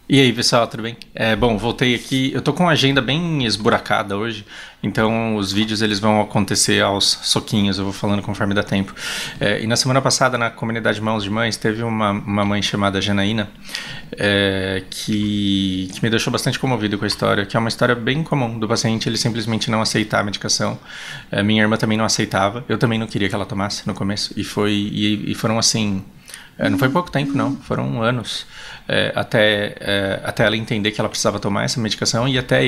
E aí, pessoal, tudo bem? Bom, voltei aqui. Eu tô com uma agenda bem esburacada hoje, então os vídeos eles vão acontecer aos soquinhos, eu vou falando conforme dá tempo. E na semana passada, na comunidade Mãos de Mães, teve uma mãe chamada Janaína, que me deixou bastante comovido com a história, que é uma história bem comum do paciente, ele simplesmente não aceitar a medicação. Minha irmã também não aceitava, eu também não queria que ela tomasse no começo, e foram assim. Não foi pouco tempo, não. Foram anos até ela entender que ela precisava tomar essa medicação e até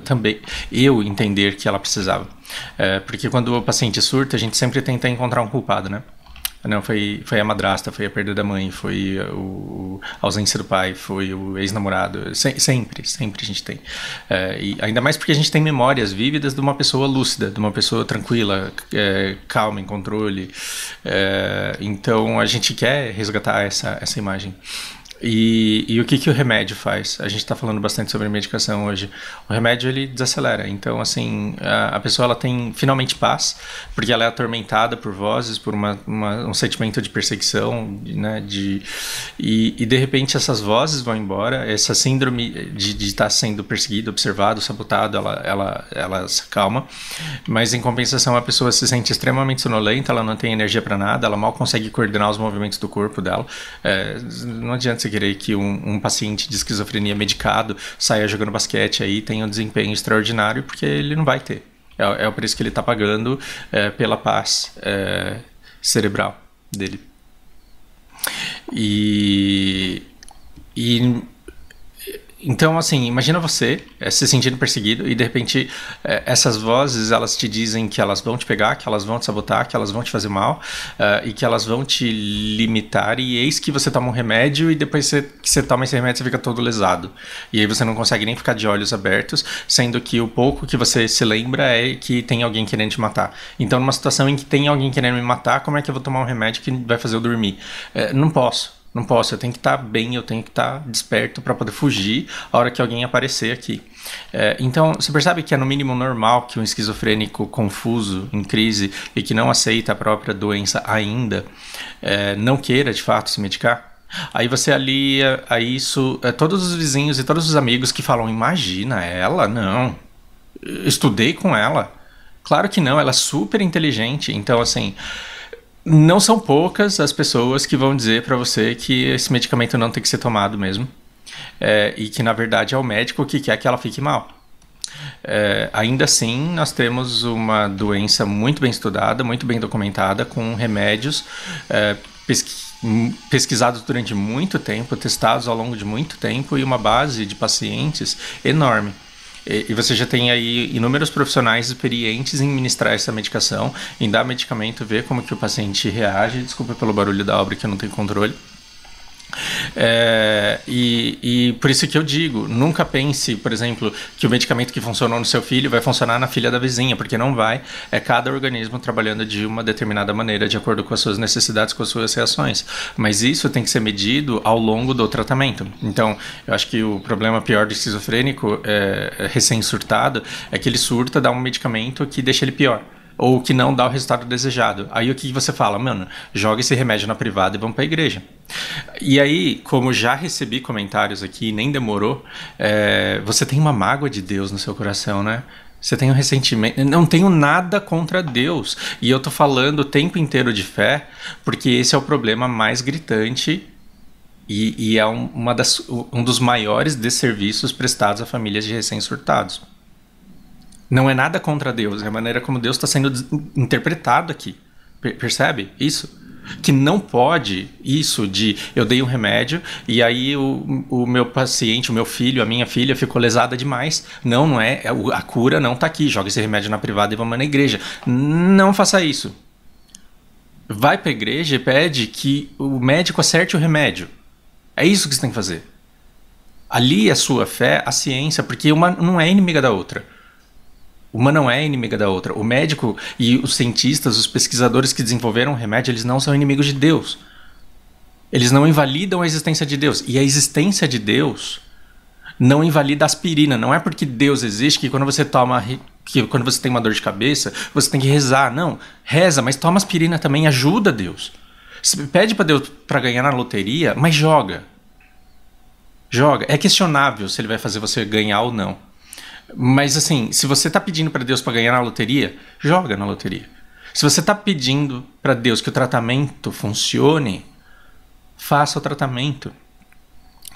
também eu entender que ela precisava. Porque quando o paciente surta, a gente sempre tenta encontrar um culpado, né? Não, foi a madrasta, foi a perda da mãe, foi a ausência do pai, foi o ex-namorado. Sempre a gente tem. E ainda mais porque a gente tem memórias vívidas de uma pessoa lúcida, de uma pessoa tranquila, calma, em controle. Então a gente quer resgatar essa imagem. E o que o remédio faz? A gente está falando bastante sobre medicação hoje. O remédio, ele desacelera. Então, assim, a pessoa ela tem finalmente paz, porque ela é atormentada por vozes, por um sentimento de perseguição, né? E de repente essas vozes vão embora, essa síndrome de estar sendo perseguido, observado, sabotado, ela se acalma. Mas em compensação, a pessoa se sente extremamente sonolenta, ela não tem energia para nada, ela mal consegue coordenar os movimentos do corpo dela. Não adianta você querer que um paciente de esquizofrenia medicado saia jogando basquete aí tenha um desempenho extraordinário, porque ele não vai ter. É o preço que ele está pagando pela paz cerebral dele. E então, assim, imagina você se sentindo perseguido e de repente essas vozes elas te dizem que elas vão te pegar, que elas vão te sabotar, que elas vão te fazer mal e que elas vão te limitar, e eis que você toma um remédio e depois que você toma esse remédio você fica todo lesado. E aí você não consegue nem ficar de olhos abertos, sendo que o pouco que você se lembra é que tem alguém querendo te matar. Então, numa situação em que tem alguém querendo me matar, como é que eu vou tomar um remédio que vai fazer eu dormir? Não posso. Não posso, eu tenho que estar bem, eu tenho que estar desperto para poder fugir a hora que alguém aparecer aqui. Então, você percebe que é no mínimo normal que um esquizofrênico confuso, em crise e que não aceita a própria doença ainda, não queira de fato se medicar? Aí você alia a isso todos os vizinhos e todos os amigos que falam: imagina ela? Não, eu estudei com ela. Claro que não, ela é super inteligente. Então, assim, não são poucas as pessoas que vão dizer para você que esse medicamento não tem que ser tomado mesmo, e que na verdade é o médico que quer que ela fique mal. Ainda assim, nós temos uma doença muito bem estudada, muito bem documentada, com remédios pesquisados durante muito tempo, testados ao longo de muito tempo, e uma base de pacientes enorme. E você já tem aí inúmeros profissionais experientes em ministrar essa medicação, em dar medicamento, ver como que o paciente reage. Desculpa pelo barulho da obra que eu não tenho controle. E por isso que eu digo, nunca pense, por exemplo, que o medicamento que funcionou no seu filho vai funcionar na filha da vizinha, porque não vai. É cada organismo trabalhando de uma determinada maneira, de acordo com as suas necessidades, com as suas reações. Mas isso tem que ser medido ao longo do tratamento. Então, eu acho que o problema pior do esquizofrênico recém-surtado é que ele surta, dá um medicamento que deixa ele pior, ou que não dá o resultado desejado. Aí o que você fala? Mano, joga esse remédio na privada e vamos pra igreja. E aí, como já recebi comentários aqui, nem demorou, você tem uma mágoa de Deus no seu coração, né? Você tem um ressentimento. Não tenho nada contra Deus. E eu tô falando o tempo inteiro de fé, porque esse é o problema mais gritante e é um dos maiores desserviços prestados a famílias de recém-surtados. Não é nada contra Deus, é a maneira como Deus está sendo interpretado aqui. Percebe isso? Que não pode isso de eu dei um remédio e aí o meu paciente, o meu filho, a minha filha ficou lesada demais. Não é. A cura não está aqui. Joga esse remédio na privada e vamos na igreja. Não faça isso. Vai para a igreja e pede que o médico acerte o remédio. É isso que você tem que fazer. Ali a sua fé, a ciência, porque uma não é inimiga da outra. Uma não é inimiga da outra. O médico e os cientistas, os pesquisadores que desenvolveram o remédio, eles não são inimigos de Deus. Eles não invalidam a existência de Deus. E a existência de Deus não invalida a aspirina. Não é porque Deus existe que quando você quando você tem uma dor de cabeça, você tem que rezar. Não, reza, mas toma aspirina também, ajuda Deus. Você pede para Deus para ganhar na loteria, mas joga. Joga. É questionável se ele vai fazer você ganhar ou não. Mas assim, se você tá pedindo para Deus para ganhar na loteria, joga na loteria. Se você tá pedindo para Deus que o tratamento funcione, faça o tratamento.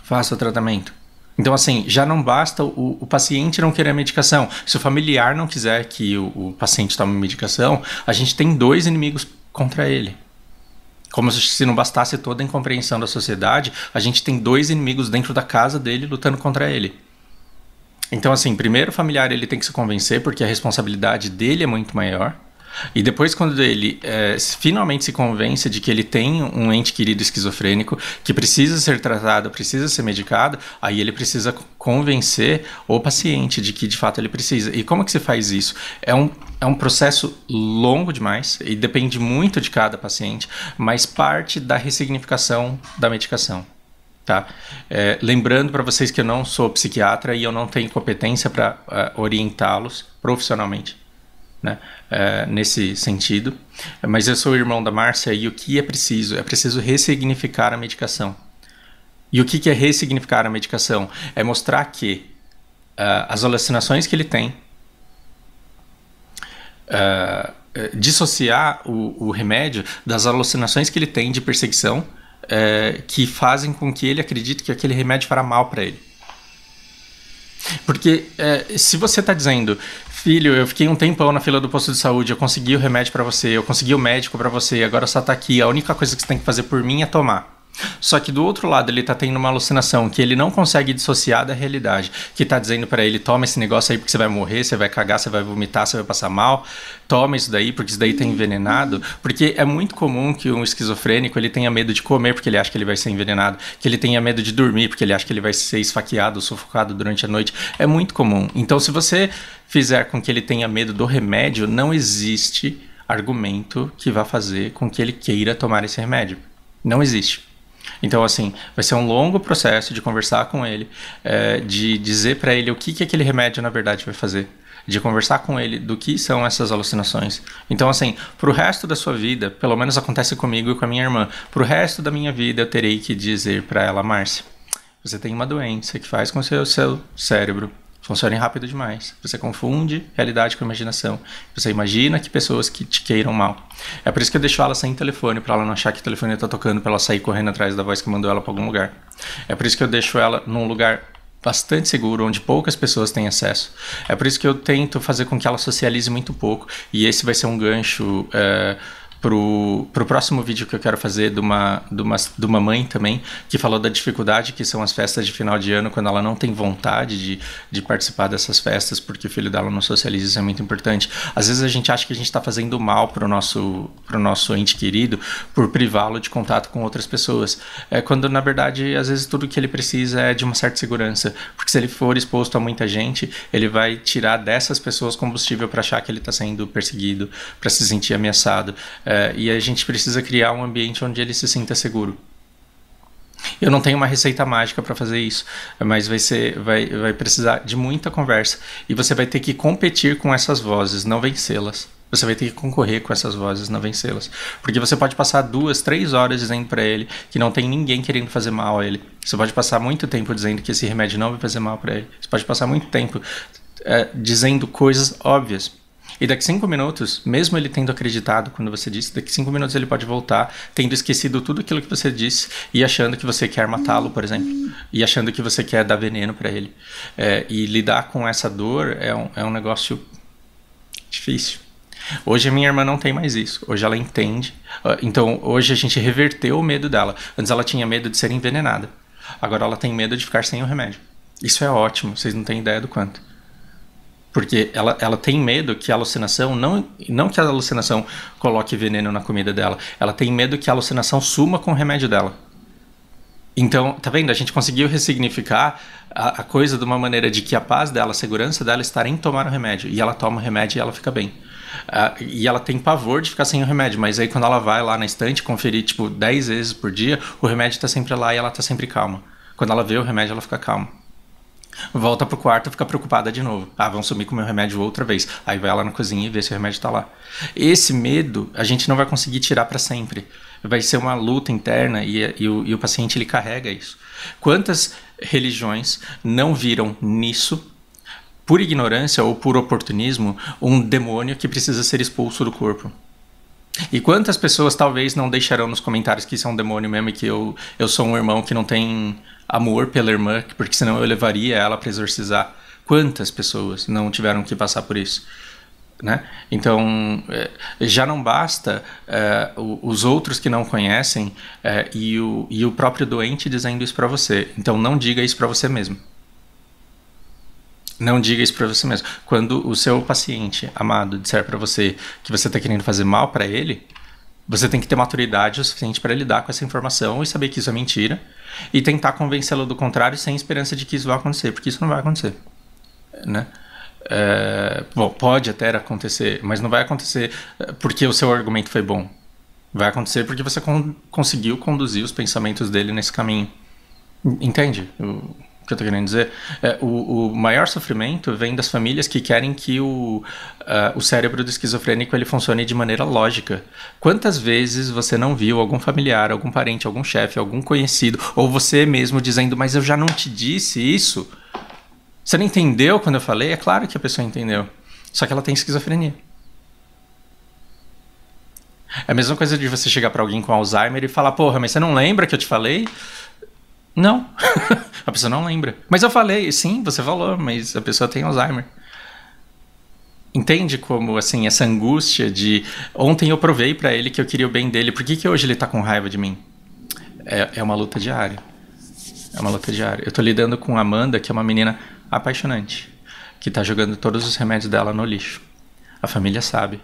Faça o tratamento. Então, assim, já não basta o paciente não querer a medicação. Se o familiar não quiser que o paciente tome medicação, a gente tem 2 inimigos contra ele. Como se não bastasse toda a incompreensão da sociedade, a gente tem 2 inimigos dentro da casa dele lutando contra ele. Então, assim, primeiro o familiar ele tem que se convencer, porque a responsabilidade dele é muito maior. E depois, quando ele finalmente se convence de que ele tem um ente querido esquizofrênico que precisa ser tratado, precisa ser medicado, aí ele precisa convencer o paciente de que de fato ele precisa. E como que se faz isso? É um processo longo demais e depende muito de cada paciente, mas parte da ressignificação da medicação. Tá? Lembrando para vocês que eu não sou psiquiatra e eu não tenho competência para orientá-los profissionalmente. Né? Nesse sentido, mas eu sou o irmão da Márcia e o que é preciso? É preciso ressignificar a medicação. E o que é ressignificar a medicação? É mostrar que as alucinações que ele tem, dissociar o remédio das alucinações que ele tem de perseguição, que fazem com que ele acredite que aquele remédio fará mal para ele. Porque se você está dizendo, filho, eu fiquei um tempão na fila do posto de saúde, eu consegui o remédio para você, eu consegui o médico para você, agora só tá aqui, a única coisa que você tem que fazer por mim é tomar. Só que do outro lado ele tá tendo uma alucinação que ele não consegue dissociar da realidade, que tá dizendo para ele, toma esse negócio aí porque você vai morrer, você vai cagar, você vai vomitar, você vai passar mal, toma isso daí porque isso daí tá envenenado, porque é muito comum que um esquizofrênico ele tenha medo de comer porque ele acha que ele vai ser envenenado, que ele tenha medo de dormir porque ele acha que ele vai ser esfaqueado, sufocado durante a noite, é muito comum. Então se você fizer com que ele tenha medo do remédio, não existe argumento que vá fazer com que ele queira tomar esse remédio, não existe. Então, assim, vai ser um longo processo de conversar com ele, de dizer para ele o que aquele remédio, na verdade, vai fazer. De conversar com ele do que são essas alucinações. Então, assim, pro resto da sua vida, pelo menos acontece comigo e com a minha irmã, pro resto da minha vida eu terei que dizer para ela, Márcia, você tem uma doença que faz com que o seu cérebro funcione rápido demais. Você confunde realidade com imaginação. Você imagina que pessoas que te queiram mal. É por isso que eu deixo ela sem telefone, para ela não achar que o telefone está tocando, para ela sair correndo atrás da voz que mandou ela para algum lugar. É por isso que eu deixo ela num lugar bastante seguro, onde poucas pessoas têm acesso. É por isso que eu tento fazer com que ela socialize muito pouco. E esse vai ser um gancho pro próximo vídeo que eu quero fazer de uma mãe também, que falou da dificuldade que são as festas de final de ano, quando ela não tem vontade de participar dessas festas, porque o filho dela não socializa, isso é muito importante. Às vezes a gente acha que a gente está fazendo mal pro nosso ente querido, por privá-lo de contato com outras pessoas. Quando, na verdade, às vezes tudo que ele precisa é de uma certa segurança, porque se ele for exposto a muita gente, ele vai tirar dessas pessoas combustível para achar que ele está sendo perseguido, para se sentir ameaçado. E a gente precisa criar um ambiente onde ele se sinta seguro. Eu não tenho uma receita mágica para fazer isso, mas vai precisar de muita conversa. E você vai ter que competir com essas vozes, não vencê-las. Você vai ter que concorrer com essas vozes, não vencê-las. Porque você pode passar 2, 3 horas dizendo para ele que não tem ninguém querendo fazer mal a ele. Você pode passar muito tempo dizendo que esse remédio não vai fazer mal para ele. Você pode passar muito tempo dizendo coisas óbvias. E daqui 5 minutos, mesmo ele tendo acreditado quando você disse, daqui 5 minutos ele pode voltar, tendo esquecido tudo aquilo que você disse e achando que você quer matá-lo, por exemplo, e achando que você quer dar veneno para ele. E lidar com essa dor é um negócio difícil. Hoje a minha irmã não tem mais isso, hoje ela entende. Então hoje a gente reverteu o medo dela. Antes ela tinha medo de ser envenenada, agora ela tem medo de ficar sem o remédio. Isso é ótimo, vocês não têm ideia do quanto. Porque ela tem medo que a alucinação, não que a alucinação coloque veneno na comida dela, ela tem medo que a alucinação suma com o remédio dela. Então, tá vendo? A gente conseguiu ressignificar a coisa de uma maneira de que a paz dela, a segurança dela está em tomar o remédio. E ela toma o remédio e ela fica bem. E ela tem pavor de ficar sem o remédio, mas aí quando ela vai lá na estante conferir, 10 vezes por dia, o remédio está sempre lá e ela está sempre calma. Quando ela vê o remédio, ela fica calma. Volta pro quarto e fica preocupada de novo. Vão sumir com o meu remédio outra vez. Aí vai lá na cozinha e vê se o remédio tá lá. Esse medo a gente não vai conseguir tirar para sempre. Vai ser uma luta interna e o paciente ele carrega isso. Quantas religiões não viram nisso, por ignorância ou por oportunismo, um demônio que precisa ser expulso do corpo. E quantas pessoas talvez não deixarão nos comentários que isso é um demônio mesmo e que eu sou um irmão que não tem amor pela irmã, porque senão eu levaria ela para exorcizar. Quantas pessoas não tiveram que passar por isso? Né? Então, já não basta os outros que não conhecem e o próprio doente dizendo isso para você. Então, não diga isso para você mesmo. Não diga isso para você mesmo. Quando o seu paciente amado disser para você que você está querendo fazer mal para ele, você tem que ter maturidade o suficiente para lidar com essa informação e saber que isso é mentira e tentar convencê-lo do contrário sem esperança de que isso vai acontecer, porque isso não vai acontecer, né? Bom, pode até acontecer, mas não vai acontecer porque o seu argumento foi bom. Vai acontecer porque você conseguiu conduzir os pensamentos dele nesse caminho. Entende o que eu estou querendo dizer? O maior sofrimento vem das famílias que querem que o cérebro do esquizofrênico ele funcione de maneira lógica. Quantas vezes você não viu algum familiar, algum parente, algum chefe, algum conhecido, ou você mesmo dizendo, mas eu já não te disse isso? Você não entendeu quando eu falei? É claro que a pessoa entendeu. Só que ela tem esquizofrenia. É a mesma coisa de você chegar para alguém com Alzheimer e falar, porra, mas você não lembra que eu te falei? Não. A pessoa não lembra. Mas eu falei, sim, você falou, mas a pessoa tem Alzheimer. Entende como, assim, essa angústia de... Ontem eu provei para ele que eu queria o bem dele, por que hoje ele tá com raiva de mim? É uma luta diária. É uma luta diária. Eu tô lidando com a Amanda, que é uma menina apaixonante, que tá jogando todos os remédios dela no lixo. A família sabe.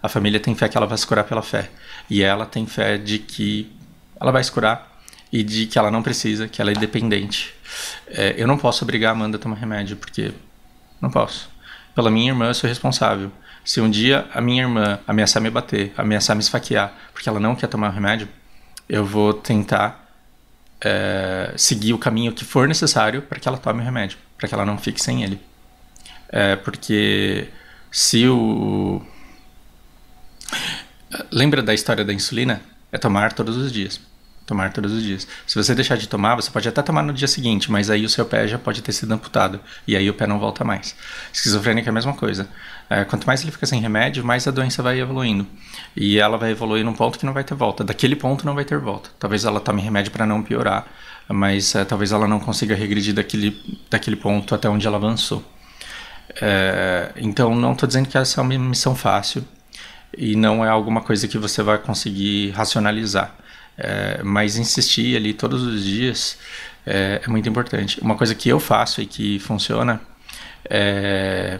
A família tem fé que ela vai se curar pela fé. E ela tem fé de que ela vai se curar e de que ela não precisa, que ela é independente. Eu não posso obrigar a Amanda a tomar remédio, porque não posso. Pela minha irmã eu sou responsável. Se um dia a minha irmã ameaçar me bater, ameaçar me esfaquear, porque ela não quer tomar o remédio, eu vou tentar seguir o caminho que for necessário para que ela tome o remédio, para que ela não fique sem ele. Porque se o... Lembra da história da insulina? É tomar todos os dias. Tomar todos os dias. Se você deixar de tomar, você pode até tomar no dia seguinte, mas aí o seu pé já pode ter sido amputado. E aí o pé não volta mais. Esquizofrênica é a mesma coisa. Quanto mais ele fica sem remédio, mais a doença vai evoluindo. E ela vai evoluir num ponto que não vai ter volta. Daquele ponto não vai ter volta. Talvez ela tome remédio para não piorar, mas talvez ela não consiga regredir daquele ponto até onde ela avançou. Então não estou dizendo que essa é uma missão fácil e não é alguma coisa que você vai conseguir racionalizar. Mas insistir ali todos os dias é muito importante. Uma coisa que eu faço e que funciona é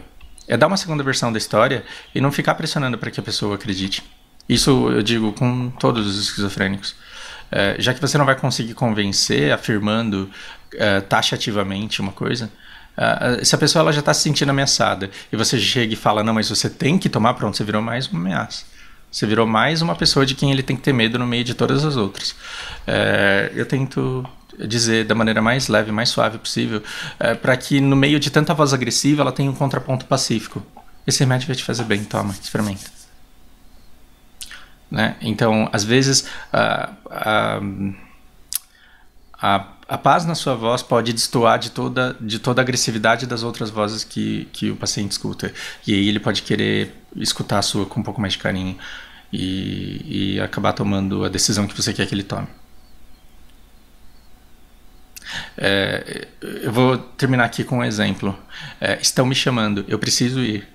dar uma segunda versão da história e não ficar pressionando para que a pessoa acredite. Isso eu digo com todos os esquizofrênicos. Já que você não vai conseguir convencer afirmando taxativamente uma coisa, se a pessoa ela já está se sentindo ameaçada e você chega e fala, não, mas você tem que tomar, pronto, você virou mais uma ameaça. Você virou mais uma pessoa de quem ele tem que ter medo no meio de todas as outras. Eu tento dizer da maneira mais leve, mais suave possível, para que no meio de tanta voz agressiva ela tenha um contraponto pacífico. Esse remédio vai te fazer bem, toma, experimenta. Né? Então, às vezes, a paz na sua voz pode destoar de toda a agressividade das outras vozes que o paciente escuta. E aí ele pode querer escutar a sua com um pouco mais de carinho e acabar tomando a decisão que você quer que ele tome. Eu vou terminar aqui com um exemplo. Estão me chamando, eu preciso ir.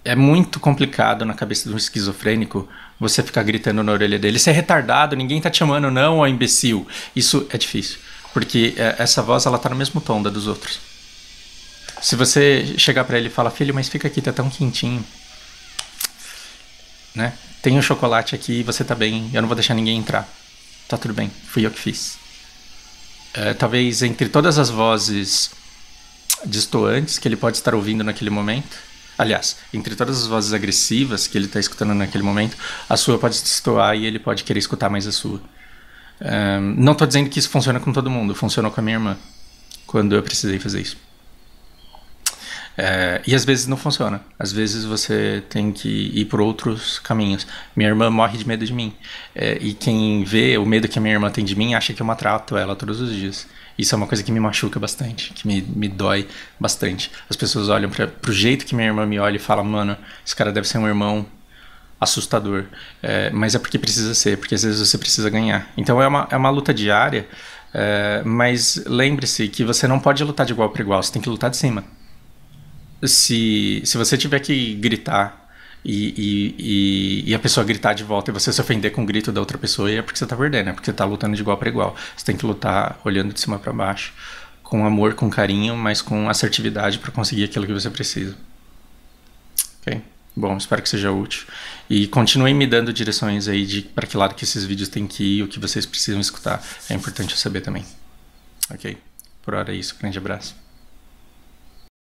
É muito complicado na cabeça de um esquizofrênico você ficar gritando na orelha dele, você é retardado, ninguém tá te chamando não, ó imbecil. Isso é difícil, porque essa voz ela tá no mesmo tom da dos outros. Se você chegar pra ele e falar, filho, mas fica aqui, tá tão quentinho, né? Tem um chocolate aqui, você tá bem, eu não vou deixar ninguém entrar. Tá tudo bem, fui eu que fiz. Talvez entre todas as vozes distoantes que ele pode estar ouvindo naquele momento, aliás, entre todas as vozes agressivas que ele está escutando naquele momento, a sua pode destoar e ele pode querer escutar mais a sua. Não estou dizendo que isso funciona com todo mundo, funcionou com a minha irmã, quando eu precisei fazer isso. E às vezes não funciona. Às vezes você tem que ir por outros caminhos. Minha irmã morre de medo de mim. E quem vê o medo que a minha irmã tem de mim acha que eu maltrato ela todos os dias. Isso é uma coisa que me machuca bastante, que me dói bastante. As pessoas olham pro jeito que minha irmã me olha e falam, mano, esse cara deve ser um irmão assustador. Mas é porque precisa ser, porque às vezes você precisa ganhar. Então é uma luta diária, mas lembre-se que você não pode lutar de igual para igual, você tem que lutar de cima. Se você tiver que gritar e a pessoa gritar de volta e você se ofender com o grito da outra pessoa, é porque você tá perdendo, é porque você tá lutando de igual para igual. Você tem que lutar olhando de cima para baixo, com amor, com carinho, mas com assertividade para conseguir aquilo que você precisa. Ok? Bom, espero que seja útil. E continuem me dando direções aí de para que lado que esses vídeos têm que ir, o que vocês precisam escutar. É importante eu saber também. Ok? Por hora é isso. Grande abraço.